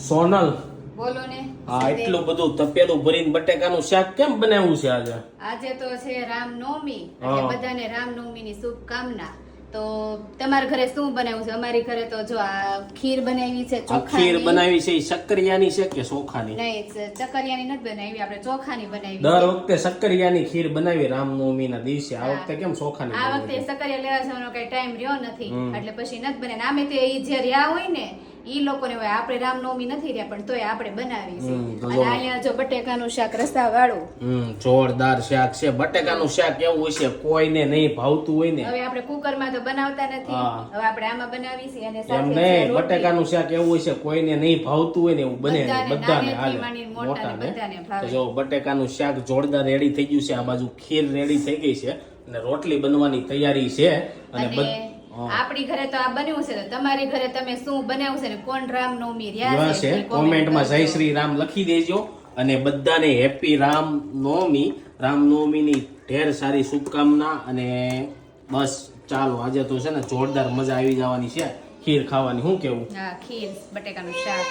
સોનલ બોલો ને. હા, એટલું બધું તપેલું ભરીને બટેકાનું શાક કેમ બનાવ્યું છે આજે? આજે તો છે રામનવમી, હા. એટલે બધાને રામનવમીની શુભકામના. તો તમારા ઘરે શું બનાવ્યું છે? અમારી ઘરે તો જો આ ખીર બનાવી છે, આ ખીર ચોખાની. બનાવી છે ઈ શક્કરિયાની છે કે ચોખાની? નહીં, ચકરિયાની નથી બનાવી, આપણે ચોખાની બનાવી દર છે. વખતે શક્કરિયાની ખીર બનાવી રામનવમીના દિવસે. આ હા. વખતે કેમ ચોખાની આ બનાવી? વખતે સકરિયા લેવા જવાનો કઈ ટાઈમ રહ્યો નથી, હમ. એટલે પછી નથી બને. આમે તો ઈ જે રહ્યા હોય ને ઈ લોકોને હોય, આપણે રામનવમી નથી રહ્યા પણ તોય આપણે બનાવી છે. તો અને જો. અહીંયા જો બટેકાનું શાક રસા વાળું. જોરદાર શાક છે. બટેકાનું શાક એવું હશે કોઈને નહીં ભાવતું હોય ને. હવે આપણે કુકરમાં તો બનાવતા નથી, હા. હવે આપણે આમાં બનાવી છે. અને એમ સાથે છે નહીં, રોટલી. બટેકાનું શાક એવું હશે કોઈને નહીં ભાવતું હોય ને એવું બને નહીં. બધાને, બધાને નાનેથી હાલે, માંડીને મોટાને મોટાને. બધાને ભાવે. તો જો બટેકાનું શાક જોરદાર રેડી થઈ ગયું છે. આ બાજુ ખીર રેડી થઈ ગઈ છે અને રોટલી બનવાની તૈયારી છે. અને આપણી ઘરે તો આ બન્યું છે, તો તમારી ઘરે તમે શું બનાવ્યું છે ને કોણ રામનવમી રહ્યા છે છે કોમેન્ટમાં જય શ્રી રામ લખી દેજો. અને બધાને હેપી રામનવમી. રામનવમીની ઢેર સારી શુભકામના. અને બસ ચાલો, આજે તો છે ને જોરદાર મજા આવી જવાની છે ખીર ખાવાની. શું કેવું? હા, ખીર બટેકાનું શાક.